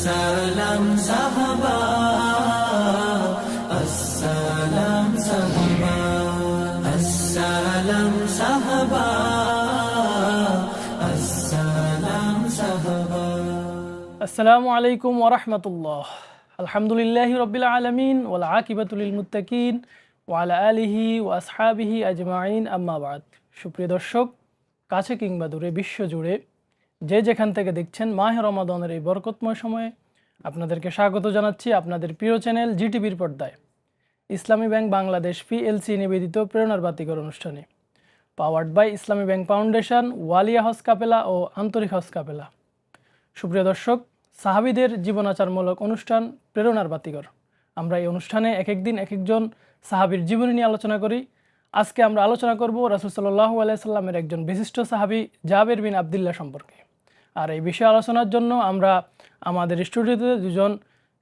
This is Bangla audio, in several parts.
আসসালাম সাহাবা, আসসালাম সাহাবা, আসসালাম সাহাবা, আসসালাম সাহাবা। আসসালামু আলাইকুম ওয়া রাহমাতুল্লাহ। আলহামদুলিল্লাহি রাব্বিল আলামিন ওয়াল আকিবাতু লিল মুত্তাকিন ওয়া আলা আলিহি ওয়া আসহাবিহি আজমাইন, আম্মা বাদ। সুপ্রিয় দর্শক, কাছে কিংবা দূরে বিশ্বজুড়ে যে যেখান থেকে দেখছেন মাহে রমাদানের এই বরকতময় সময়ে আপনাদেরকে স্বাগত জানাচ্ছি আপনাদের প্রিয় চ্যানেল জিটিভির পর্দায় ইসলামী ব্যাংক বাংলাদেশ পিএলসি নিবেদিত প্রেরণার বাতিঘর অনুষ্ঠানে, powered by Islami bank foundation, ওয়ালিয়া হজ কাপেলা ও আন্তরিক হজ কাপেলা। সুপ্রিয় দর্শক, সাহাবীদের জীবনাচারমূলক অনুষ্ঠান প্রেরণার বাতিঘর। আমরা এই অনুষ্ঠানে এক একদিন এক একজন সাহাবীর জীবনী নিয়ে আলোচনা করি। আজকে আমরা আলোচনা করব রাসূল সাল্লাল্লাহু আলাইহি সাল্লামের একজন বিশিষ্ট সাহাবী জাবের বিন আবদুল্লাহ সম্পর্কে। আর এই বিষয়ে আলোচনার জন্য আমরা আমাদের স্টুডিওতে দুজন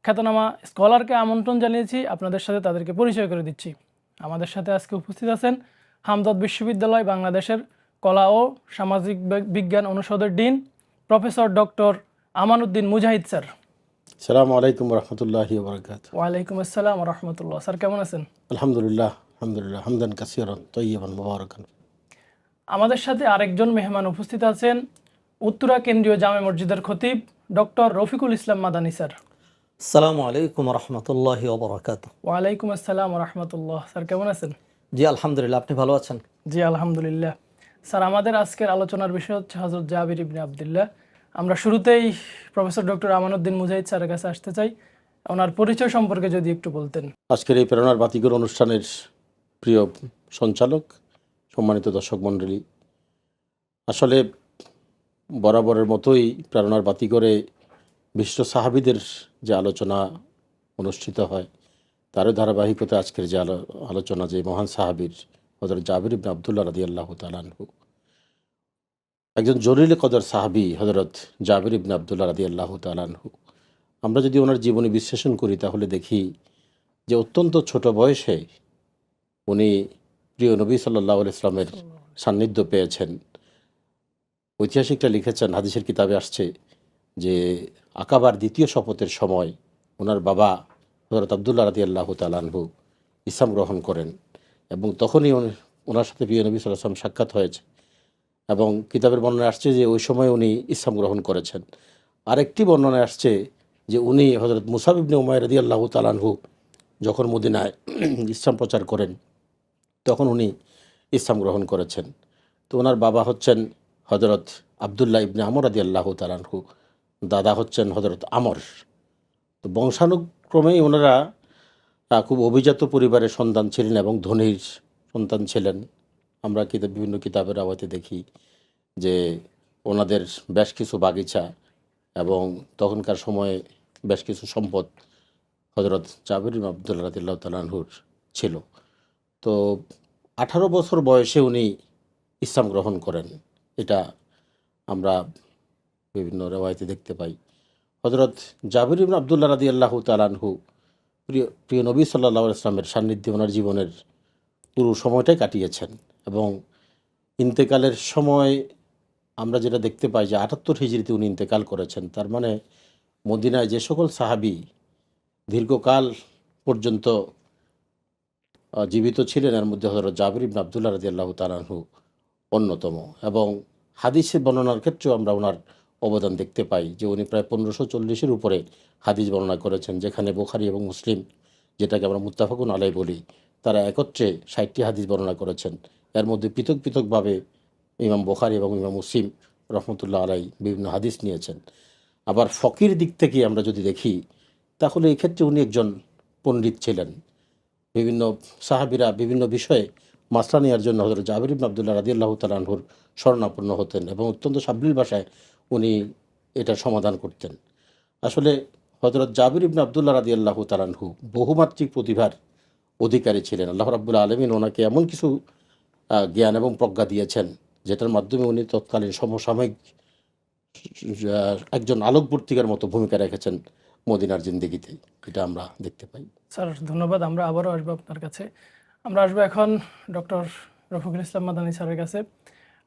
খ্যাতনামা স্কলারকে আমন্ত্রণ জানিয়েছি। আপনাদের সাথে তাদেরকে পরিচয় করে দিচ্ছি। আমাদের সাথে আজকে উপস্থিত আছেন হামদর্দ বিশ্ববিদ্যালয় বাংলাদেশের কলা ও সামাজিক বিজ্ঞান অনুষদের ডিন প্রফেসর ডক্টর আমানুদ্দিন মুজাহিদ স্যার। আসসালামু আলাইকুম রহমতুল্লাহি ওয়া বারাকাতুহু। ওয়ালাইকুম আসসালাম ওয়া রাহমাতুল্লাহ। স্যার কেমন আছেন? আলহামদুলিল্লাহ, আলহামদুলিল্লাহ, হামদান কাসীরান তাইয়িবান মুবারাকান। আমাদের সাথে আরেকজন মেহমান উপস্থিত আছেন উত্তরা কেন্দ্রীয় জামে মসজিদের খতিব ডক্টর রফিকুল ইসলাম মাদানী স্যার। আসসালামু আলাইকুম রহমতুল্লাহি ওয়া বারাকাতুহু। ওয়ালাইকুম আসসালাম ওয়া রাহমাতুল্লাহ। স্যার কেমন আছেন? জি আলহামদুলিল্লাহ, আপনি ভালো আছেন? জি আলহামদুলিল্লাহ। স্যার, আমাদের আজকের আলোচনার বিষয় হচ্ছে হযরত জাবির ইবনে আবদুল্লাহ। আমরা শুরুতেই প্রফেসর ডক্টর আমানুদ্দিন মুজাহিদ স্যারের কাছে আসতে চাই। ওনার পরিচয় সম্পর্কে যদি একটু বলতেন। আজকের এই প্রেরণার বাতিঘর অনুষ্ঠানের প্রিয় সঞ্চালক, সম্মানিত দর্শক মণ্ডলী, আসলে বরাবরের মতোই প্রেরণার বাতিঘরে বিশিষ্ট সাহাবীদের যে আলোচনা অনুষ্ঠিত হয় তারও ধারাবাহিকতা আজকের যে আলোচনা যে মহান সাহাবীর হযরত জাবির ইবনে আবদুল্লাহ রাদিয়াল্লাহু তাআলা আনহু, একজন জলিল কদর সাহাবী হযরত জাবির ইবনে আবদুল্লাহ রাদিয়াল্লাহু তাআলা আনহু। আমরা যদি ওনার জীবনী বিশ্লেষণ করি তাহলে দেখি যে অত্যন্ত ছোট বয়সে উনি প্রিয় নবী সাল্লাল্লাহু আলাইহি ওয়াসাল্লামের সান্নিধ্য পেয়েছেন। ঐতিহাসিকরা লিখেছেন, হাদিসের কিতাবে আসছে যে আকাবার দ্বিতীয় শপথের সময় ওনার বাবা হযরত আবদুল্লাহ রাদিয়াল্লাহু তাআলা আনহু ইসলাম গ্রহণ করেন এবং তখনই ওনার সাথে প্রিয় নবী সাল্লাল্লাহু আলাইহি ওয়াসাল্লাম সাক্ষাৎ হয়েছে এবং কিতাবের বর্ণনায় আসছে যে ওই সময় উনি ইসলাম গ্রহণ করেছেন। আরেকটি বর্ণনায় আসছে যে উনি হযরত মুসাব ইবনে উমাইর রাদিয়াল্লাহু তাআলা আনহু যখন মদিনায় ইসলাম প্রচার করেন তখন উনি ইসলাম গ্রহণ করেছেন। তো ওনার বাবা হচ্ছেন হযরত আবদুল্লাহ ইবনে আমর রাদিয়াল্লাহু তাআলা আনহু, দাদা হচ্ছেন হযরত আমর। তো বংশানুক্রমেই ওনারা খুব অভিজাত পরিবারের সন্তান ছিলেন এবং ধনীর সন্তান ছিলেন। আমরা বিভিন্ন কিতাবের আওয়াতে দেখি যে ওনাদের বেশ কিছু বাগিচা এবং তখনকার সময়ে বেশ কিছু সম্পদ হযরত জাবির ইবনে আবদুল্লাহ রাদিয়াল্লাহু তাআলা আনহুর ছিল। তো 18 বছর বয়সে উনি ইসলাম গ্রহণ করেন, এটা আমরা বিভিন্ন রেওয়ায়েতে দেখতে পাই। হযরত জাবির ইবনে আবদুল্লাহ রাদিয়াল্লাহু তাআলা আনহু প্রিয় নবী সাল্লাল্লাহু আলাইহি ওয়াসাল্লামের সান্নিধ্যে ওনার জীবনের পুরো সময়টাই কাটিয়েছেন এবং ইন্তেকালের সময় আমরা যেটা দেখতে পাই যে 78 হিজরিতে উনি ইন্তেকাল করেছেন। তার মানে মদিনায় যে সকল সাহাবী দীর্ঘকাল পর্যন্ত জীবিত ছিলেন এর মধ্যে হযরত জাবির ইবনে আবদুল্লাহ রাদিয়াল্লাহু তাআলা আনহু অন্যতম এবং হাদিসের বর্ণনার ক্ষেত্রেও আমরা ওনার অবদান দেখতে পাই যে উনি প্রায় 1540-এর উপরে হাদিস বর্ণনা করেছেন, যেখানে বুখারী এবং মুসলিম, যেটাকে আমরা মুত্তাফাকুন আলাইহি বলি, তারা একত্রে 60টি হাদিস বর্ণনা করেছেন। এর মধ্যে পৃথক পৃথকভাবে ইমাম বুখারী এবং ইমাম মুসলিম রহমতুল্লাহ আলাইহি বিভিন্ন হাদিস নিয়েছেন। আবার ফকির দিক থেকে আমরা যদি দেখি তাহলে এই ক্ষেত্রে উনি একজন পণ্ডিত ছিলেন। বিভিন্ন সাহাবীরা বিভিন্ন বিষয়ে মাসলা নেওয়ার জন্য হযরত জাবির ইবনে আবদুল্লাহ রাদিয়াল্লাহু তাআলা আনহুর শরণাপন্ন হতেন এবং অত্যন্ত সাবলীল ভাষায় উনি এটার সমাধান করতেন। আসলে হযরত জাবির ইবনে আবদুল্লাহ রাদিয়াল্লাহু তাআলা আনহু বহুমাত্রিক প্রতিভার অধিকারী ছিলেন। আল্লাহ রাব্বুল আলামিন ওনাকে এমন কিছু জ্ঞান এবং প্রজ্ঞা দিয়েছেন যেটার মাধ্যমে উনি তৎকালীন সমসাময়িক একজন আলোকবর্তিকার মতো ভূমিকা রেখেছেন মদিনার জিন্দেগিতে, এটা আমরা দেখতে পাই। স্যার ধন্যবাদ। আমরা আবারও আসবো আপনার কাছে। আমরা আসবো এখন ডক্টর রফিকুল ইসলাম মাদানী স্যারের কাছে।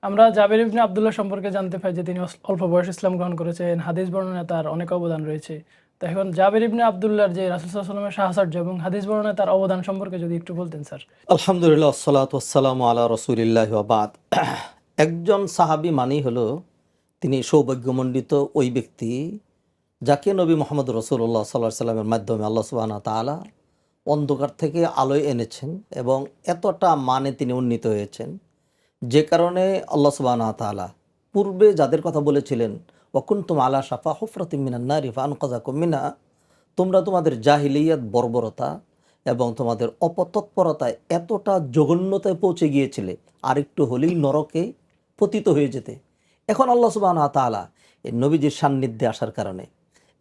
আমরা জাবের ইবনে আব্দুল্লাহ সম্পর্কে জানতে পাই যে তিনি অল্প বয়স ইসলাম গ্রহণ করেছেন, হাদিস বর্ণনায় তার অনেক অবদান রয়েছে। তো এখন জাবের ইবনে আব্দুল্লাহর যে রাসূল সাল্লাল্লাহু আলাইহি ওয়াসাল্লামের সাহচর্য এবং হাদিস বর্ণনায় তার অবদান সম্পর্কে যদি একটু বলতেন স্যার। আলহামদুলিল্লাহ, আসসালাতু ওয়াসসালামু আলা রাসূলিল্লাহি ওয়া বাদ। একজন সাহাবী মানেই হলো তিনি সৌভাগ্যমণ্ডিত ওই ব্যক্তি যাকে নবী মুহাম্মদ রাসূলুল্লাহ সাল্লাল্লাহু আলাইহি সাল্লামের মাধ্যমে আল্লাহ সুবহানাহু ওয়া তাআলা অন্ধকার থেকে আলোয় এনেছেন এবং এতটা মানে তিনি উন্নীত হয়েছেন যে কারণে আল্লাহ সুবহানাহু ওয়া তাআলা পূর্বে যাদের কথা বলেছিলেন ওয়া কুনতুম আলা শাফা হুফরাতিম মিনান নারি ফাআনকাযাকুম মিনহা, তোমরা তোমাদের জাহিলিয়াত বর্বরতা এবং তোমাদের অপতৎপরতায় এতটা জঘন্যতায় পৌঁছে গিয়েছিলে আর একটু হলেই নরকে পতিত হয়ে যেতে। এখন আল্লাহ সুবহানাহু ওয়া তাআলা এই নবীজির সান্নিধ্যে আসার কারণে,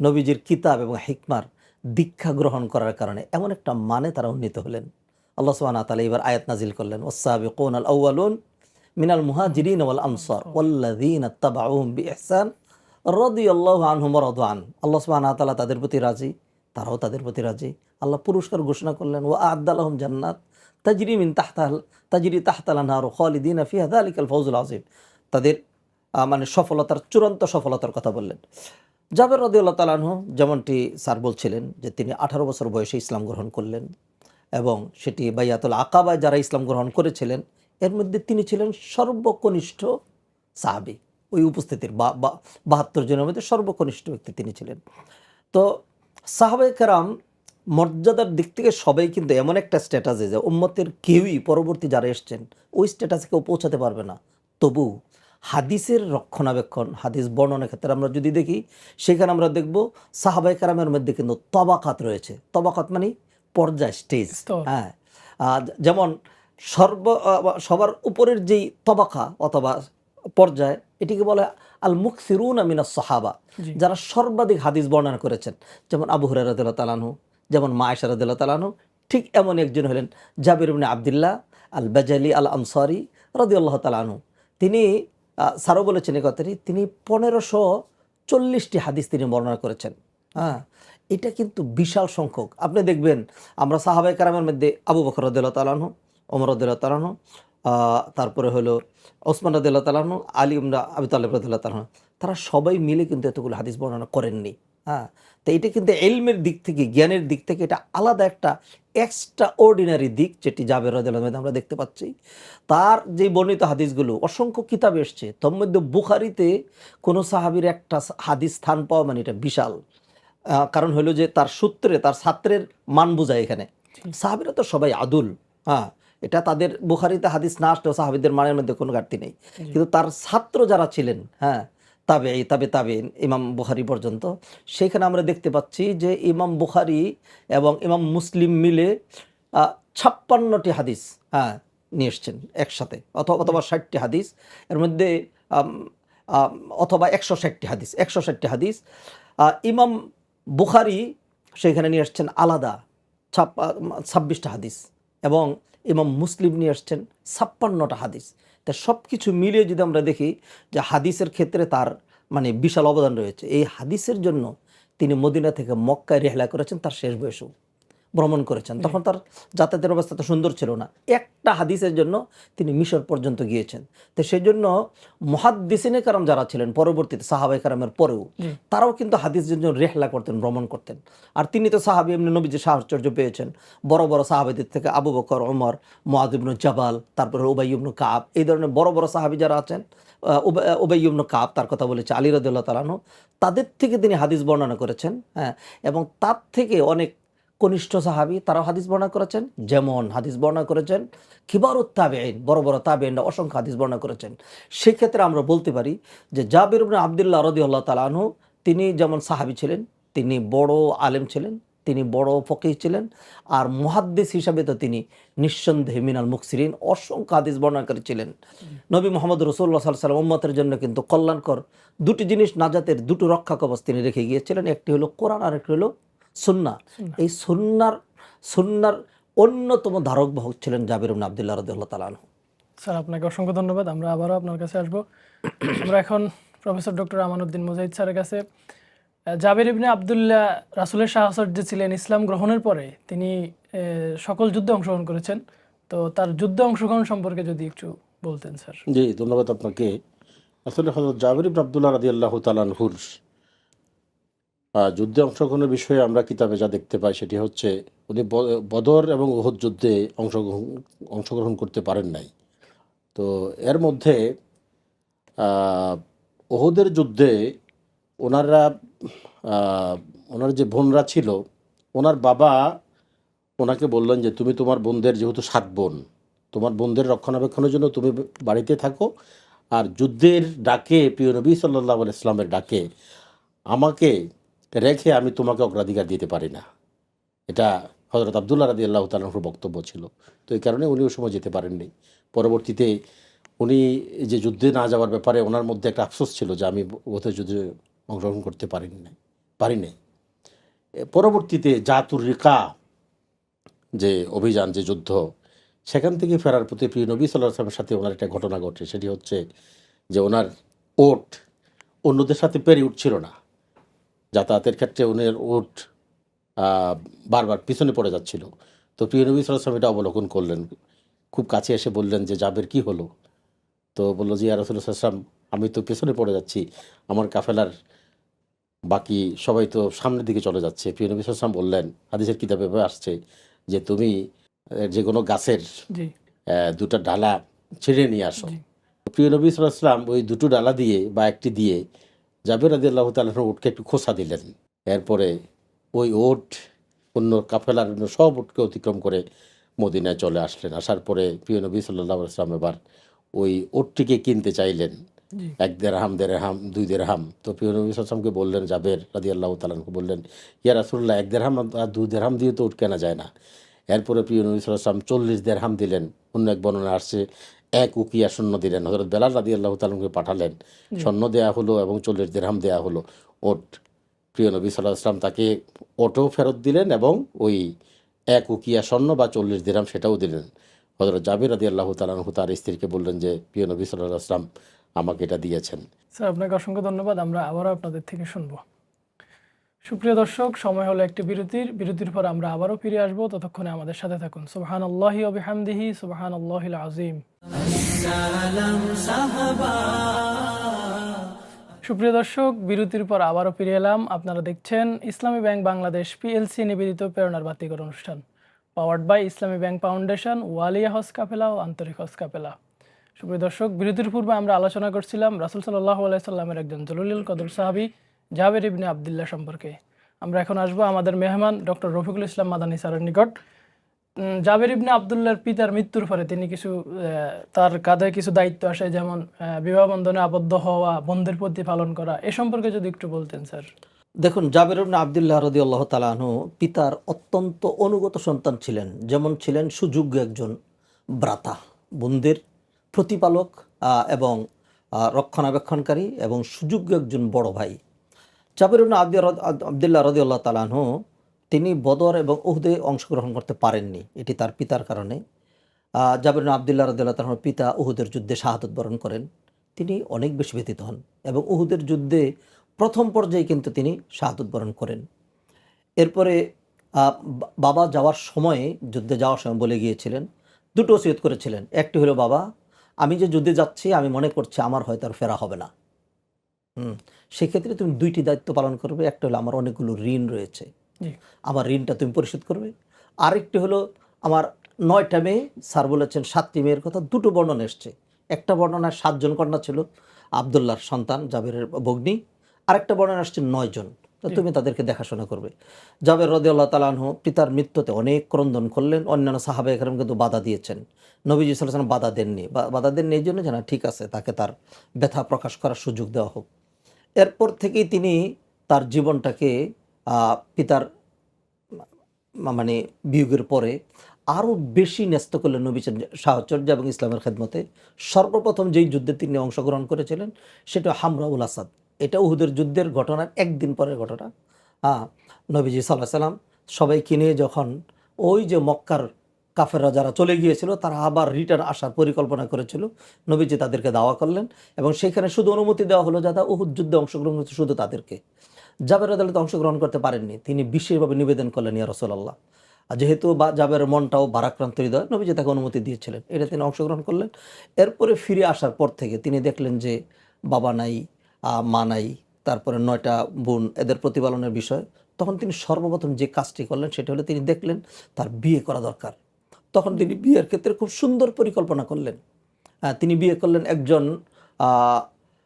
নবীজির কিতাব এবং হিকমার দীক্ষা গ্রহণ করার কারণে এমন একটা মানে তারা উন্নীত হলেন। আল্লাহ সুবহানাহু ওয়া তাআলা এবার আয়াত নাজিল করলেন, ওয়াস-সাবিকুনাল আউয়ালুন মিনাল মুহাজিরিন ওয়াল আনসার ওয়াল্লাযীনা তাবাউহুম বিইহসান রাদিয়াল্লাহু আনহুম ওয়া রাদু আন। আল্লাহ সুবহানাহু ওয়া তাআলা তাদের প্রতি রাজি, তারাও তাদের প্রতি রাজি। আল্লাহ পুরস্কার ঘোষণা করলেন, ওয়া আ'আদ্দা লাহুম জান্নাত তাজরি তাহতাল আনহার খালিদিনা ফিহা যালিকাল ফাওজুল আযীম। তাদের মানে সফলতার, চূড়ান্ত সফলতার কথা বললেন। জাবের রাদিয়াল্লাহু তাআলা আনহু, যেমনটি স্যার বলছিলেন যে তিনি 18 বছর বয়সে ইসলাম গ্রহণ করলেন এবং সেটি বাইয়াতুল আকাবায় যারা ইসলাম গ্রহণ করেছিলেন এর মধ্যে তিনি ছিলেন সর্বকনিষ্ঠ সাহাবী। ওই উপস্থিতির 72 জনের মধ্যে সর্বকনিষ্ঠ ব্যক্তি তিনি ছিলেন। তো সাহাবায়ে কেরাম মর্যাদার দিক থেকে সবাই কিন্তু এমন একটা স্ট্যাটাসে যে উম্মতের কেউই পরবর্তী যারা এসছেন ওই স্ট্যাটাসে কেউ পৌঁছাতে পারবে না। তবু হাদিসের রক্ষণাবেক্ষণ, হাদিস বর্ণনার ক্ষেত্রে আমরা যদি দেখি সেখানে আমরা দেখব সাহাবায়ে কেরামের মধ্যে কিন্তু তবাকাত রয়েছে। তবাকাত মানে পর্যায়, স্টেজ। হ্যাঁ, যেমন সবার উপরের যেই তবাকা অথবা পর্যায়, এটিকে বলে আল মুকসিরুনা মিনাস সাহাবা, যারা সর্বাধিক হাদিস বর্ণনা করেছেন। যেমন আবু হুরায়রা রাদিয়াল্লাহু তাআলা আনহু, যেমন মা আয়েশা রাদিয়াল্লাহু তাআলা আনহু, ঠিক এমন একজন হলেন জাবির ইবনে আব্দুল্লাহ আল বাজালি আল আনসারী রাদিয়াল্লাহু তাআলা আনহু। তিনি স্যারও বলেছেন এই কথাটি, তিনি 1540টি হাদিস তিনি বর্ণনা করেছেন। হ্যাঁ, এটা কিন্তু বিশাল সংখ্যক। আপনি দেখবেন আমরা সাহাবায়ে কেরামের মধ্যে আবু বকর রাদিয়াল্লাহু তাআলা আনহু, ওমর রাদিয়াল্লাহু তাআলা আনহু, তারপরে হলো ওসমান রাদিয়াল্লাহু তাআলা আনহু, আলী ইবনে আবি তালিব রাদিয়াল্লাহু তাআলা আনহু, তারা সবাই মিলে কিন্তু এতগুলো হাদিস বর্ণনা করেননি। হ্যাঁ, তো এটা কিন্তু ইলমের দিক থেকে, জ্ঞানের দিক থেকে এটা আলাদা একটা এক্সট্রা অর্ডিনারি দিক, যেটি জাবের রাদিয়াল্লাহু আনহু আমরা দেখতে পাচ্ছি। তার যে বর্ণিত হাদিসগুলো অসংখ্য কিতাবে এসছে, তার মধ্যে বুখারীতে কোনো সাহাবীর একটা হাদিস স্থান পাওয়া মানে এটা বিশাল। কারণ হলো যে তার সূত্রে, তার ছাত্রের মান বোঝায় এখানে। সাহাবীরা তো সবাই আদুল। হ্যাঁ, এটা তাদের বুখারীতে হাদিস না আসলেও সাহাবীদের মানের মধ্যে কোনো ঘাটতি নেই। কিন্তু তার ছাত্র যারা ছিলেন, হ্যাঁ, তাবেঈন ইমাম বুখারী পর্যন্ত, সেখানে আমরা দেখতে পাচ্ছি যে ইমাম বুখারী এবং ইমাম মুসলিম মিলে 56টি হাদিস, হ্যাঁ, নিয়ে এসছেন একসাথে, অথবা 60টি হাদিস, এর মধ্যে অথবা 160টি হাদিস ইমাম বুখারী সেখানে নিয়ে আসছেন আলাদা 26টা হাদিস, এবং ইমাম মুসলিম নিয়ে আসছেন 56টা হাদিস। তা সব কিছু মিলিয়ে যদি আমরা দেখি যে হাদিসের ক্ষেত্রে তার মানে বিশাল অবদান রয়েছে। এই হাদিসের জন্য তিনি মদিনা থেকে মক্কায় রিহলা করেছেন, তার শেষ বয়সেও ভ্রমণ করেছেন। তখন তার যাতায়াতের অবস্থা তো সুন্দর ছিল না। একটা হাদিসের জন্য তিনি মিশর পর্যন্ত গিয়েছেন। তো সেই জন্য মুহাদ্দিসিনে কারাম যারা ছিলেন পরবর্তীতে সাহাবায়ে কেরামের পরেও, তারাও কিন্তু হাদিসের জন্য রেহলা করতেন, ভ্রমণ করতেন। আর তিনি তো সাহাবী, এমনি নবীজি সাহচর্য পেয়েছেন বড় বড় সাহাবীদের থেকে, আবু বকর, ওমর, মুআয ইবনে জাবাল, তারপরে উবাই ইবনে কাব, এই ধরনের বড় বড় সাহাবী যারা আছেন, উবাই ইবনে কাব তার কথা বলেছে, আলী রাদিয়াল্লাহু তাআলা আনহু, তাদের থেকে তিনি হাদিস বর্ণনা করেছেন। হ্যাঁ, এবং তার থেকে অনেক কনিষ্ঠ সাহাবী তারাও হাদিস বর্ণনা করেছেন। যেমন হাদিস বর্ণনা করেছেন কিবারুত তাবেঈন, বড় বড় তাবেঈনরা অসংখ্য হাদিস বর্ণনা করেছেন। সেক্ষেত্রে আমরা বলতে পারি যে জাবির ইবনে আব্দুল্লাহ রাদিয়াল্লাহু তাআলা আনহু, তিনি যেমন সাহাবী ছিলেন, তিনি বড় আলেম ছিলেন, তিনি বড় ফকিহ ছিলেন, আর মুহাদ্দিস হিসাবে তো তিনি নিঃসন্দেহে মিনাল মুকসিরিন, অসংখ্য হাদিস বর্ণনাকারী ছিলেন। নবী মুহাম্মদ রাসূলুল্লাহ সাল্লাল্লাহু আলাইহি ওয়াসাল্লাম উম্মতের জন্য কিন্তু কল্যাণকর দুটি জিনিস, নাজাতের দুটো রক্ষা কবচ তিনি রেখে গিয়েছিলেন। একটি হলো কোরআন, আর একটি হলো সুন্নাহ। এই সুন্নার অন্যতম ধারক বাহক ছিলেন জাবির ইবনে আব্দুল্লাহ রাদিয়াল্লাহু তাআলা আনহু। স্যার, আপনাকে অসংখ্য ধন্যবাদ। আমরা আবারও আপনার কাছে আসবো। আমরা এখন প্রফেসর ডক্টর আমানুদ্দিন মুজাহিদ স্যারের কাছে। জাবির ইবনে আব্দুল্লাহ রাসূলের সাহচর্য ছিলেন। ইসলাম গ্রহণের পরে তিনি সকল যুদ্ধে অংশগ্রহণ করেছেন। তো তার যুদ্ধে অংশগ্রহণ সম্পর্কে যদি একটু বলতেন স্যার। জি, ধন্যবাদ আপনাকে। আসলে হযরত জাবের ইবনে আব্দুল্লাহ রাদিয়াল্লাহু তাআলা আনহুর যুদ্ধে অংশগ্রহণের বিষয়ে আমরা কিতাবে যা দেখতে পাই সেটি হচ্ছে উনি বদর এবং উহুদ যুদ্ধে অংশগ্রহণ করতে পারেন নাই। তো এর মধ্যে উহুদের যুদ্ধে ওনারা ওনার যে বোনরা ছিল, ওনার বাবা ওনাকে বললেন যে তুমি তোমার বোনদের, যেহেতু 7 বোন, তোমার বোনদের রক্ষণাবেক্ষণের জন্য তুমি বাড়িতে থাকো, আর যুদ্ধের ডাকে, প্রিয় নবী সাল্লাল্লাহু আলাইহি ওয়াসাল্লামের ডাকে আমাকে রেখে আমি তোমাকে অগ্রাধিকার দিতে পারি না। এটা হযরত আব্দুল্লাহ রাদিয়াল্লাহু তাআলা আনহুর বক্তব্য ছিল। তো এই কারণে উনি ওই সময় যেতে পারেননি। পরবর্তীতে উনি যে যুদ্ধে না যাওয়ার ব্যাপারে ওনার মধ্যে একটা আফসোস ছিল যে আমি ওতে যুদ্ধে অংশগ্রহণ করতে পারি নাই। পরবর্তীতে জাতুর রিকা যে অভিযান, যে যুদ্ধ, সেখান থেকে ফেরার পথে প্রিয় নবী সাল্লাল্লাহু আলাইহি ওয়াসাল্লামের সাথে ওনার একটা ঘটনা ঘটে। সেটি হচ্ছে যে ওনার ওট অন্যদের সাথে পেরে উঠছিল না। যাতায়াতের ক্ষেত্রে ওনার ওট বারবার পিছনে পড়ে যাচ্ছিল। তো প্রিয় নবী সাল্লাল্লাহু আলাইহি ওয়াসাল্লাম এটা অবলোকন করলেন, খুব কাছে এসে বললেন যে জাবের কি হলো? তো বলল যে ইয়া রাসূলুল্লাহ সাল্লাল্লাহু আলাইহি ওয়াসাল্লাম, আমি তো পেছনে পড়ে যাচ্ছি, আমার কাফেলার বাকি সবাই তো সামনের দিকে চলে যাচ্ছে। প্রিয় নবী সাল্লাল্লাহু আলাইহি ওয়াসাল্লাম বললেন, হাদিসের কিতাবে আসছে যে তুমি যে কোনো গাছের জি, 2টা ডালা ছিঁড়ে নিয়ে আসো। জি, প্রিয় নবী সাল্লাল্লাহু আলাইহি ওয়াসাল্লাম ওই 2টো ডালা দিয়ে বা একটি দিয়ে জাবের রাদিয়াল্লাহু তাআলা আনহুর উটকে একটু খোসা দিলেন। এরপরে ওই উট অন্য কাফেলার অন্য সব উটকে অতিক্রম করে মদিনায় চলে আসলেন। আসার পরে প্রিয় নবী সাল্লাল্লাহু আলাইহি ওয়াসাল্লাম এবার ওই উটটিকে কিনতে চাইলেন। জি, 1 দিরহাম, দেড়হাম, 2 দিরহাম। তো প্রিয় নবী সাল্লাল্লাহু আলাইহি ওয়াসাল্লামকে বললেন, জাবের রাদিয়াল্লাহু তাআলা আনহু বললেন, ইয়া রাসূলুল্লাহ, 1 দিরহাম আর 2 দিরহাম দিয়ে তো উট কেনা যায় না। এরপরে প্রিয় নবী সাল্লাল্লাহু আলাইহি ওয়াসাল্লাম 40 দিরহাম দিলেন। অন্য এক বর্ণনায় আসছে 1 উকিয়া স্বর্ণ দিলেন। হযরত বেলাল রাদিয়াল্লাহু তাআলা আনহুকে পাঠালেন, জি, স্বর্ণ দেয়া হলো এবং 40 দিরহাম দেয়া হলো ওট। প্রিয় নবী সাল্লাল্লাহু আলাইহি ওয়াসাল্লাম তাকে ওটও ফেরত দিলেন এবং ওই 1 উকিয়া স্বর্ণ বা 40 দিরহাম সেটাও দিলেন। হযরত জাবের রাদিয়াল্লাহু তাআলা আনহু তার স্ত্রীকে বললেন যে প্রিয় নবী সাল্লাল্লাহু আলাইহি ওয়াসাল্লাম আমাকে এটা দিয়েছেন। স্যার আপনাকে অসংখ্য ধন্যবাদ। আমরা আবারও আপনাদের থেকে শুনবো। সুপ্রিয় দর্শক, সময় হলো একটি বিরতির পর আমরা আবারও ফিরে আসবো। ততক্ষণে আমাদের সাথে থাকুন। সুবহানাল্লাহি ওয়া বিহামদিহি, সুবহানাল্লাহিল আযীম। সালাম সাহাবা। সুপ্রিয় দর্শক, বিরতির পর আবারও ফিরে এলাম। আপনারা দেখছেন ইসলামী ব্যাংক বাংলাদেশ পিএলসি নিবেদিত প্রেরণার বাতিঘর অনুষ্ঠান, powered by Islami bank foundation, ওয়ালিয়া হজ কাফেলা ও আন্তরিক হজ কাফেলা। সুপ্রিয় দর্শক, বিরতির পূর্বে আমরা আলোচনা করছিলাম রাসূল সাল্লাল্লাহু আলাইহি সাল্লামের একজন জলিলুল কদর সাহাবী জাবের ইবনে আব্দুল্লাহ সম্পর্কে। আমরা এখন আসবো আমাদের মেহমান ডক্টর রফিকুল ইসলাম মাদানী স্যারের নিকট। জাবের ইবনে আব্দুল্লাহর পিতার মৃত্যুর পরে তিনি তার কাঁধে কিছু দায়িত্ব আসে, যেমন বিবাহ বন্ধনে আবদ্ধ হওয়া, বন্ধের প্রতি পালন করা। এ সম্পর্কে যদি একটু বলতেন স্যার। দেখুন, জাবের ইবনে আব্দুল্লাহ রাদিয়াল্লাহু তাআলা আনহু পিতার অত্যন্ত অনুগত সন্তান ছিলেন। যেমন ছিলেন সুযোগ্য একজন ভ্রাতা, বোনদের প্রতিপালক এবং রক্ষণাবেক্ষণকারী এবং সুযোগ্য একজন বড় ভাই। জাবের ইবনে আব্দুল্লাহ রাদিয়াল্লাহু তাআলা আনহু তিনি বদর এবং উহুদে অংশগ্রহণ করতে পারেননি, এটি তার পিতার কারণে। জাবের ইবনে আব্দুল্লাহ রাদিয়াল্লাহু তাআলা আনহুর পিতা উহুদের যুদ্ধে শাহাদাত বরণ করেন। তিনি অনেক বেশি ব্যথিত হন এবং উহুদের যুদ্ধে প্রথম পর্যায়ে কিন্তু তিনি শাহাদাত বরণ করেন। এরপরে বাবা যাওয়ার সময়ে, যুদ্ধে যাওয়ার সময় বলে গিয়েছিলেন, 2টো ওসিয়ত করেছিলেন। একটি হলো, বাবা, আমি যে যুদ্ধে যাচ্ছি আমি মনে করছি আমার হয়তো আর ফেরা হবে না। সেক্ষেত্রে তুমি 2টি দায়িত্ব পালন করবে। একটা হলো, আমার অনেকগুলো ঋণ রয়েছে, জি, আমার ঋণটা তুমি পরিশোধ করবে। আরেকটি হলো, আমার 9টা মেয়ে, স্যার বলেছেন 7টি মেয়ের কথা, 2টো বর্ণনা এসছে। একটা বর্ণনায় 7 জন কন্যা ছিল, আব্দুল্লাহর সন্তান জাবেরের ভগ্নী। আরেকটা বর্ণনা আসছে 9 জন। তো তুমি তাদেরকে দেখাশোনা করবে। জাবের রাদিয়াল্লাহু তাআলা আনহু পিতার মৃত্যুতে অনেক ক্রন্দন করলেন। অন্যান্য সাহাবায়ে কেরাম কিন্তু বাধা দিয়েছেন, নবীজি সাল্লাল্লাহু আলাইহি ওয়াসাল্লাম বাধা দেননি এই জন্য যে না, ঠিক আছে, তাকে তার ব্যথা প্রকাশ করার সুযোগ দেওয়া হোক। এরপর থেকেই তিনি তার জীবনটাকে পিতার মানে বিয়োগের পরে আরও বেশি ন্যস্ত করলেন নবীর সাহচর্য এবং ইসলামের খেদমতে। সর্বপ্রথম যেই যুদ্ধে তিনি অংশগ্রহণ করেছিলেন সেটা হামরাউল আসাদ। এটা উহুদের যুদ্ধের ঘটনার একদিন পরের ঘটনা। নবীজি সাল্লাল্লাহু আলাইহি ওয়াসাল্লাম সবাইকে নিয়ে যখন ওই যে মক্কার কাফেররা যারা চলে গিয়েছিল তারা আবার রিটার্ন আসার পরিকল্পনা করেছিল, নবীজি তাদেরকে দাওয়া করলেন এবং সেখানে শুধু অনুমতি দেওয়া হলো যারা উহুদ যুদ্ধে অংশগ্রহণ করেছে শুধু তাদেরকে। জাবের রাদিয়াল্লাহু তাআলা অংশগ্রহণ করতে পারেননি। তিনি বিশেষভাবে নিবেদন করলেন, ইয়া রাসূলুল্লাহ, আর যেহেতু জাবেরের মনটাও ভারাক্রান্ত হৃদয়, নবীজি তাকে অনুমতি দিয়েছিলেন, এটা তিনি অংশগ্রহণ করলেন। এরপরে ফিরে আসার পর থেকে তিনি দেখলেন যে বাবা নাই, মা নাই, তারপরে 9টা বোন, এদের প্রতিপালনের বিষয়। তখন তিনি সর্বপ্রথম যে কাজটি করলেন সেটা হলো তিনি দেখলেন তার বিয়ে করা দরকার। তখন তিনি বিয়ের ক্ষেত্রে খুব সুন্দর পরিকল্পনা করলেন। তিনি বিয়ে করলেন একজন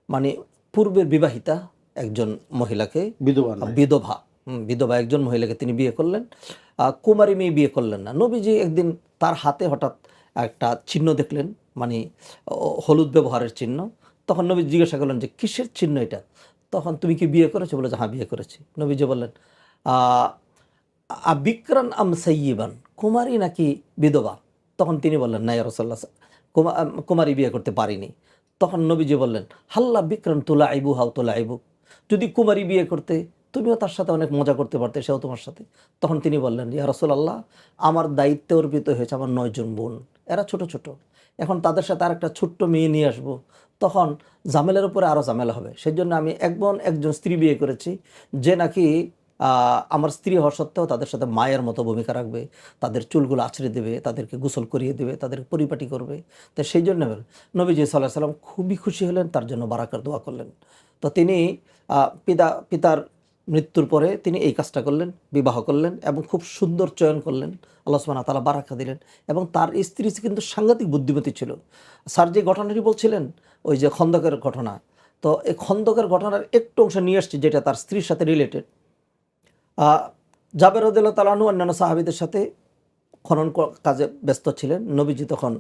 মানে পূর্বের বিবাহিতা একজন মহিলাকে, বিধবা বিধবা একজন মহিলাকে তিনি বিয়ে করলেন। কুমারী মেয়ে বিয়ে করলেন না। নবীজি একদিন তার হাতে হঠাৎ একটা চিহ্ন দেখলেন, মানে হলুদ ব্যবহারের চিহ্ন। তখন নবী জিজ্ঞাসা করলেন যে কিসের চিহ্ন এটা? তখন তুমি কি বিয়ে করেছো? বলে যে হ্যাঁ বিয়ে করেছি। নবীজি বললেন বিক্রান আম সাইয়িবান, কুমারী নাকি বিধবা? তখন তিনি বললেন না ইয়া রাসূলুল্লাহ, কুমারী বিয়ে করতে পারিনি। তখন নবীজি বললেন হাল্লা বিক্রান তুলা আইবু হাও তুলা আইবু, যদি কুমারী বিয়ে করতে তুমিও তার সাথে অনেক মজা করতে পারতে, সেও তোমার সাথে। তখন তিনি বললেন ইয়া রাসূলুল্লাহ, আমার দায়িত্বে অর্পিত হয়েছে আমার 9 জন বোন, এরা ছোট ছোট, এখন তাদের সাথে আর একটা ছোট্ট মেয়ে নিয়ে আসবো, তখন জামেলের উপরে আরও ঝামেলা হবে। সেই জন্য আমি একজন স্ত্রী বিয়ে করেছি যে নাকি আমার স্ত্রী হওয়া সত্ত্বেও তাদের সাথে মায়ের মতো ভূমিকা রাখবে, তাদের চুলগুলো আছড়ে দেবে, তাদেরকে গোসল করিয়ে দেবে, তাদের পরিপাটি করবে। তো সেই জন্য নবীজি সাল্লাল্লাহু আলাইহি সাল্লাম খুবই খুশি হলেন, তার জন্য বারাকার দোয়া করলেন। তো তিনি পিতার মৃত্যুর পরে তিনি এই কাজটা করলেন, বিবাহ করলেন এবং খুব সুন্দর চয়ন করলেন। আল্লাহ সুবহানাহু ওয়া তাআলা বারাকা দিলেন। এবং তার স্ত্রী কিন্তু সাংঘাতিক বুদ্ধিমতী ছিল। স্যার যে ঘটনাটি বলছিলেন ওই যে খন্দকের ঘটনা, তো এই খন্দকের ঘটনার একটু অংশ নিয়ে আসছি যেটা তার স্ত্রীর সাথে রিলেটেড। জাবের রাদিয়াল্লাহু তাআলা আনহু অন্যান্য সাহাবীদের সাথে খনন কাজে ব্যস্ত ছিলেন। নবীজি তখন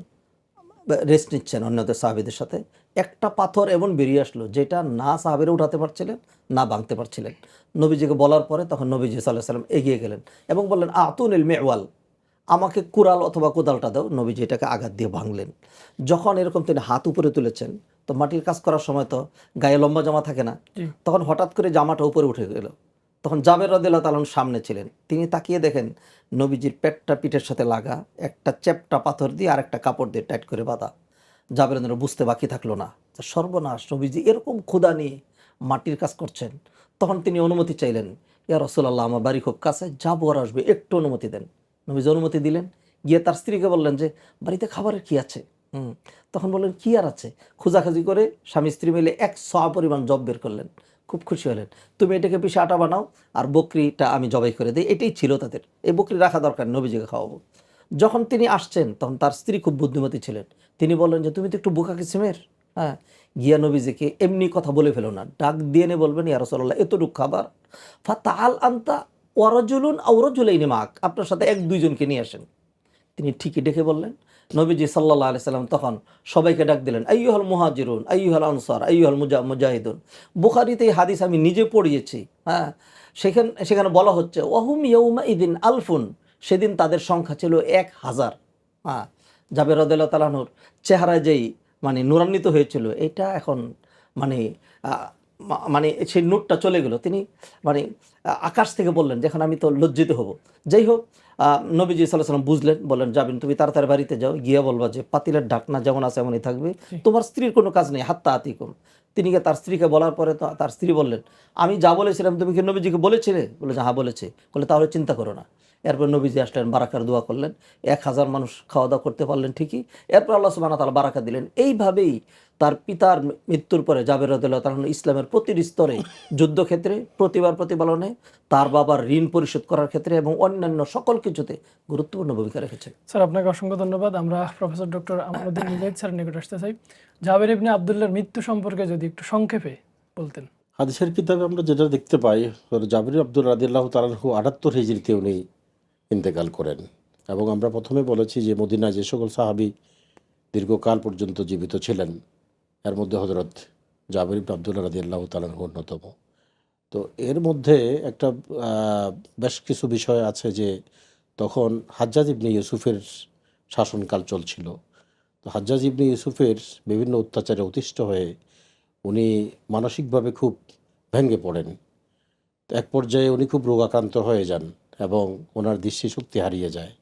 রেস্ট নিচ্ছেন অন্যদের সাহাবীদের সাথে। একটা পাথর এমন বেরিয়ে আসলো যেটা না সাহাবীরা উঠাতে পারছিলেন না ভাঙতে পারছিলেন। নবীজিকে বলার পরে তখন নবীজি সাল্লাল্লাহু আলাইহি সাল্লাম এগিয়ে গেলেন এবং বললেন আতুনিল মিওয়াল, আমাকে কুড়াল অথবা কোদালটা দাও। নবীজি এটাকে আঘাত দিয়ে ভাঙলেন। যখন এরকম তিনি হাত উপরে তুলেছেন, তো মাটির কাজ করার সময় তো গায়ে লম্বা জামা থাকে না, তখন হঠাৎ করে জামাটা উপরে উঠে গেল। তখন জাবের রাদিয়াল্লাহু তাআলা সামনে ছিলেন, তিনি তাকিয়ে দেখেন নবীজির পেটটা পিঠের সাথে লাগা, একটা চ্যাপ্টা পাথর দিয়ে আর একটা কাপড় দিয়ে টাইট করে বাঁধা। জাবের রাদিয়াল্লাহু বুঝতে বাকি থাকলো না, সর্বনাশ, নবীজি এরকম ক্ষুধা নিয়ে মাটির কাজ করছেন। তখন তিনি অনুমতি চাইলেন, ইয়া রাসূলুল্লাহ, আমার বাড়ি খুব কাছে, যাবো আর আসবে, একটু অনুমতি দেন। নবীজি অনুমতি দিলেন। গিয়ে তার স্ত্রীকে বললেন যে বাড়িতে খাবারের কি আছে? তখন বললেন কি আর আছে? খোঁজাখুঁজি করে স্বামী স্ত্রী মিলে 100 পরিমাণ জব বের করলেন। খুব খুশি হলেন, তুমি এটাকে পিষে আটা বানাও আর বকরিটা আমি জবাই করে দিই। এটাই ছিল তাদের, এই বকরি রাখা দরকার, নবীজিকে খাওয়াবো। যখন তিনি আসছেন তখন তার স্ত্রী খুব বুদ্ধিমতী ছিলেন। তিনি বললেন যে তুমি তো একটু বোকা কিসিমের, হ্যাঁ, গিয়া নবীজিকে এমনি কথা বলে ফেলো না, ডাক দিয়ে নে বলবেন ইয়া রাসূলুল্লাহ এতটুক খাবার, ফাতাআল আনতা ওয়া রাজুলুন আও রাজুলাইনি মাক, আপনার সাথে 1-2 জনকে নিয়ে আসেন। তিনি ঠিকই ডেকে বললেন। নবীজি সাল্লাল্লাহু আলাইহি সাল্লাম তখন সবাইকে ডাক দিলেন, আইয়ুহাল মুহাজিরুন আইয়ুহাল আনসার আইয়ুহাল মুজাহিদুন। বুখারীতে এই হাদিস আমি নিজে পড়িয়েছি। হ্যাঁ, সেখানে বলা হচ্ছে ওয়াহুম ইয়াউমা ইদিন আলফুন, সেদিন তাদের সংখ্যা ছিল 1000। হ্যাঁ, জাবের রাদিয়াল্লাহু তাআলা আনহুর চেহারায় যেই মানে নূরান্বিত হয়েছিল, এটা এখন মানে সেই নূরটা চলে গেল। তিনি মানে আকাশ থেকে বললেন যে এখন আমি তো লজ্জিত হব। যাই হোক, নবীজি সাল্লাল্লাহু আলাইহি ওয়াসাল্লাম বুঝলেন, বললেন যাবেন তুমি তাড়াতাড়ি বাড়িতে যাও, গিয়া বলবা যে পাতিলের ঢাকনা যেমন আছে এমনই থাকবে, তোমার স্ত্রীর কোনো কাজ নেই, হাত্তা আতিকুম। তিনি তার স্ত্রীকে বলার পরে তো তার স্ত্রী বললেন আমি যা বলেছিলাম তুমি কি নবীজিকে বলেছিলে? বলে যে হ্যাঁ বলেছে। বলে তাহলে চিন্তা করো না। এরপর নবীজি আসলেন, বারাকার দোয়া করলেন, 1000 মানুষ খাওয়া দাওয়া করতে পারলেন ঠিকই। এরপর আল্লাহ সুবহানাহু ওয়া তাআলা বারাকা দিলেন। এইভাবেই তার পিতার মৃত্যুর পরে জাবের রাদিয়াল্লাহু তাআলা ইসলামের প্রতিটি স্তরে, যুদ্ধক্ষেত্রে, প্রতিবার প্রতিপালনে, তার বাবার ঋণ পরিশোধ করার ক্ষেত্রে এবং অন্যান্য সকল কিছুতে গুরুত্বপূর্ণ ভূমিকা রেখেছেন। স্যার আপনাকে অসংখ্য ধন্যবাদ। আমরা প্রফেসর ডক্টর আমানুদ্দিন মুজাহিদ স্যারের নিকট আসতে চাই। জাবের ইবনে আব্দুল্লাহর মৃত্যু সম্পর্কে যদি একটু সংক্ষেপে বলতেন। হাদিসের কিতাবে আমরা যেটা দেখতে পাই, জাবির আব্দুল্লাহ রাদিয়াল্লাহু তাআলা আনহু 78 হিজরিতে উনি ইন্তেকাল করেন। এবং আমরা প্রথমে বলেছি যে মদিনায় যে সকল সাহাবী দীর্ঘকাল পর্যন্ত জীবিত ছিলেন, এর মধ্যে হযরত জাবির ইবনে আব্দুল্লাহ রাদিয়াল্লাহু তাআলা আনহু অন্যতম। তো এর মধ্যে একটা বেশ কিছু বিষয় আছে যে তখন হাজ্জাজ ইবনে ইউসুফের শাসনকাল চলছিল। তো হাজ্জাজ ইবনে ইউসুফের বিভিন্ন অত্যাচারে অতিষ্ঠ হয়ে উনি মানসিকভাবে খুব ভেঙে পড়েন। এক পর্যায়ে উনি খুব রোগাক্রান্ত হয়ে যান এবং ওনার দৃষ্টিশক্তি হারিয়ে যায়।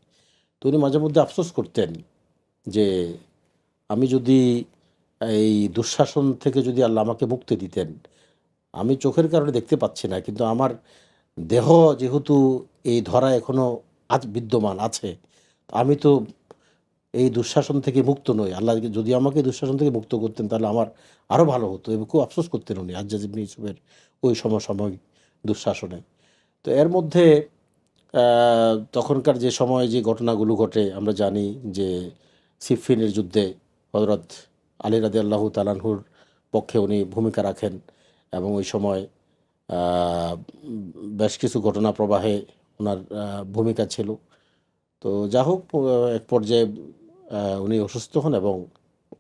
তো উনি মাঝে মধ্যে আফসোস করতেন যে আমি যদি এই দুঃশাসন থেকে যদি আল্লাহ আমাকে মুক্তি দিতেন, আমি চোখের কারণে দেখতে পাচ্ছি না, কিন্তু আমার দেহ যেহেতু এই ধরা এখনও আজ বিদ্যমান আছে। আমি তো এই দুঃশাসন থেকে মুক্ত নই। আল্লাহ যদি আমাকে দুঃশাসন থেকে মুক্ত করতেন তাহলে আমার আরও ভালো হতো, এবং খুব আফসোস করতেন উনি হাজ্জাজ ইবনে ইউসুফের ওই সমসাময়িক দুঃশাসনে। তো এর মধ্যে তখনকার যে সময় যে ঘটনাগুলো ঘটে আমরা জানি যে সিফিনের যুদ্ধে হযরত আলী রাদিয়াল্লাহু তাআলাহুর পক্ষে উনি ভূমিকা রাখেন, এবং ওই সময় বেশ কিছু ঘটনা প্রবাহে ওনার ভূমিকা ছিল। তো যা হোক, এক পর্যায়ে উনি অসুস্থ হন এবং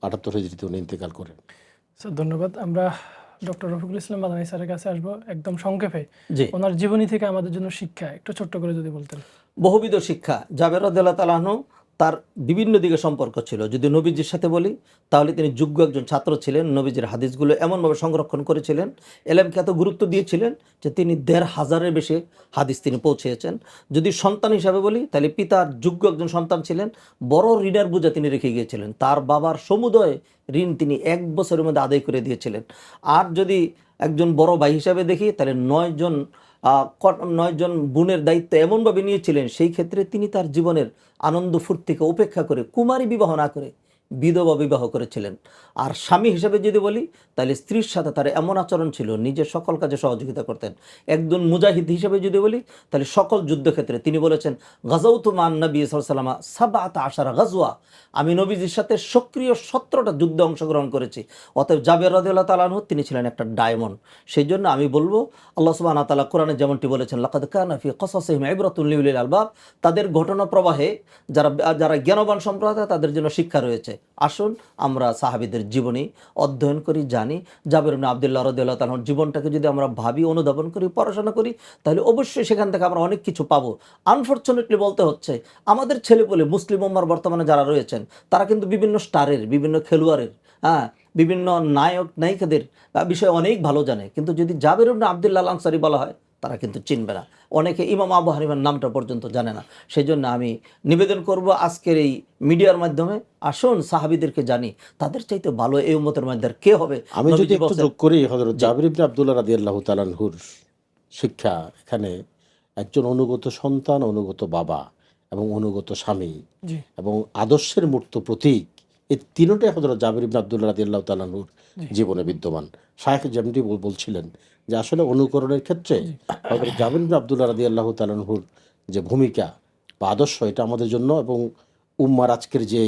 ৭৮ হিজরিতে উনি ইন্তেকাল করেন। স্যার ধন্যবাদ। আমরা ডক্টর রফিকুল ইসলাম মাদানী স্যারের কাছে আসবো একদম সংক্ষেপে। জি, ওনার জীবনী থেকে আমাদের জন্য শিক্ষা একটু ছোট্ট করে যদি বলতেন। বহুবিধ শিক্ষা। জাবের রাদিয়াল্লাহু তাআলা আনহু তার বিভিন্ন দিকে সম্পর্ক ছিল। যদি নবীজির সাথে বলি তাহলে তিনি যোগ্য একজন ছাত্র ছিলেন। নবীজির হাদিসগুলো এমনভাবে সংরক্ষণ করেছিলেন, এলেমকে এত গুরুত্ব দিয়েছিলেন যে তিনি ১৫০০-এর বেশি হাদিস তিনি পৌঁছেছেন। যদি সন্তান হিসাবে বলি তাহলে পিতার যোগ্য একজন সন্তান ছিলেন, বড় ঋণের বোঝা তিনি রেখে গিয়েছিলেন। তার বাবার সমুদয় ঋণ তিনি ১ বছরের মধ্যে আদায় করে দিয়েছিলেন। আর যদি একজন বড় ভাই হিসাবে দেখি তাহলে ৯ জন বোনের দায়িত্ব এমনভাবে নিয়েছিলেন, সেই ক্ষেত্রে তিনি তার জীবনের আনন্দ ফুর্তিকে উপেক্ষা করে কুমারী বিবাহ না করে বিধবা বিবাহ করেছিলেন। আর স্বামী হিসেবে যদি বলি তাহলে স্ত্রীর সাথে তার এমন আচরণ ছিল, নিজের সকল কাজে সহযোগিতা করতেন। একজন মুজাহিদ হিসেবে যদি বলি তাহলে সকল যুদ্ধক্ষেত্রে তিনি বলেছেন, গাজাউতু মান নবী সাল্লাল্লাহু আলাইহি ওয়াসাল্লাম সাবআতা আশারা গাজওয়া, আমি নবীজির সাথে সক্রিয় ১৭টা যুদ্ধে অংশগ্রহণ করেছি। অতএব জাবের রাদিয়াল্লাহু তাআলা আনহু তিনি ছিলেন একটা ডায়মন্ড। সেই জন্য আমি বলবো আল্লাহ সুবহানাহু ওয়া তাআলা কোরআনে যেমনটি বলেছেন, লাকাদ কানা ফি কসাসিহিম ইবরাতুন লিউলিল আলবাব, তাদের ঘটনা প্রবাহে যারা জ্ঞানবান সম্প্রদায় তাদের জন্য শিক্ষা রয়েছে। আসুন আমরা সাহাবীদের জীবনী অধ্যয়ন করি, জানি। জাবের ইবনে আব্দুল্লাহ রাদিয়াল্লাহু তাআলার জীবনটাকে যদি আমরা ভাবি, অনুধাবন করি, পড়াশোনা করি, তাহলে অবশ্যই সেখান থেকে আমরা অনেক কিছু পাবো। আনফরচুনেটলি বলতে হচ্ছে, আমাদের ছেলেপুলে মুসলিম উম্মার বর্তমানে যারা রয়েছেন তারা কিন্তু বিভিন্ন স্টারের, বিভিন্ন খেলোয়াড়ের, বিভিন্ন নায়ক নায়িকাদের বিষয়ে অনেক ভালো জানে, কিন্তু যদি জাবের ইবনে আব্দুল্লাহ আল আনসারী বলা হয় তারা কিন্তু চিনবে না। অনেকে ইমাম আবু হানিফার নামটা পর্যন্ত জানে না। সেই জন্য আমি নিবেদন করব আজকের এই মিডিয়ার মাধ্যমে, আসুন সাহাবীদেরকে জানি, তাদের চাইতে ভালো এই উম্মতের মধ্যে আর কে হবে। আমি যদি একটু যোগ করি, হযরত জাবির ইবনে আব্দুল্লাহ রাদিয়াল্লাহু তাআলা আনহুর শিক্ষা এখানে একজন অনুগত সন্তান, অনুগত বাবা এবং অনুগত স্বামী জি এবং আদর্শের মূর্ত প্রতীক, এই তিনটাই হযরত জাবির ইবনে আব্দুল্লাহ রাদিয়াল্লাহু তাআলা আনহুর জীবনে বিদ্যমান। শায়খ যেমনটি বলছিলেন যে আসলে অনুকরণের ক্ষেত্রে হযরত জাবির ইবনে আব্দুল্লাহ রাদিয়াল্লাহু তাআলা আনহুর যে ভূমিকা বা আদর্শ, এটা আমাদের জন্য এবং উম্মার আজকের যে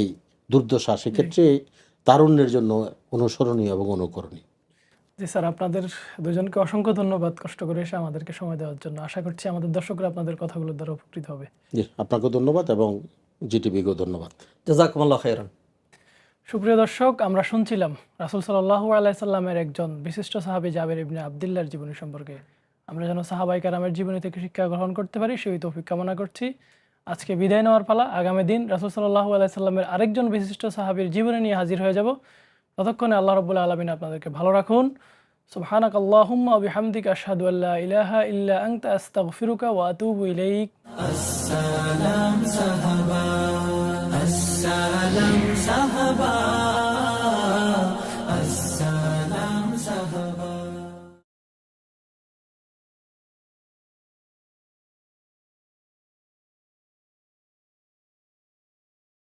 দুর্দশা সেক্ষেত্রে তারুণ্যের জন্য অনুসরণীয় এবং অনুকরণীয়। জি স্যার, আপনাদের দুজনকে অসংখ্য ধন্যবাদ কষ্ট করে এসে আমাদেরকে সময় দেওয়ার জন্য। আশা করছি আমাদের দর্শকরা আপনাদের কথাগুলোর দ্বারা উপকৃত হবে। জি, আপনাকেও ধন্যবাদ এবং জিটিভিকেও ধন্যবাদ। জাযাকুমুল্লাহ খাইরান। সুপ্রিয় দর্শক, আমরা শুনছিলাম রাসূল সাল্লাল্লাহু আলাইহি সাল্লামের একজন বিশিষ্ট সাহাবী জাবের ইবনে আব্দুল্লাহর জীবনী সম্পর্কে। আমরা যেন সাহাবায়ে কেরামের জীবনী থেকে শিক্ষা গ্রহণ করতে পারি সেই তৌফিক কামনা করছি। আজকে বিদায় নেওয়ার পালা। আগামী দিন রাসূল সাল্লাল্লাহু আলাইহি সাল্লামের আরেকজন বিশিষ্ট সাহাবীর জীবনী নিয়ে হাজির হয়ে যাব। ততক্ষণে আল্লাহ রাব্বুল আলামিন আপনাদেরকে ভালো রাখুন। সুবহানাকাল্লাহুম্মা ওয়া বিহামদিকা আশহাদু আল্লা ইলাহা ইল্লা আনতা আস্তাগফিরুকা ওয়া আতুবু ইলাইক। আসসালাম সাহাবা, আসসালাম সাহাবা।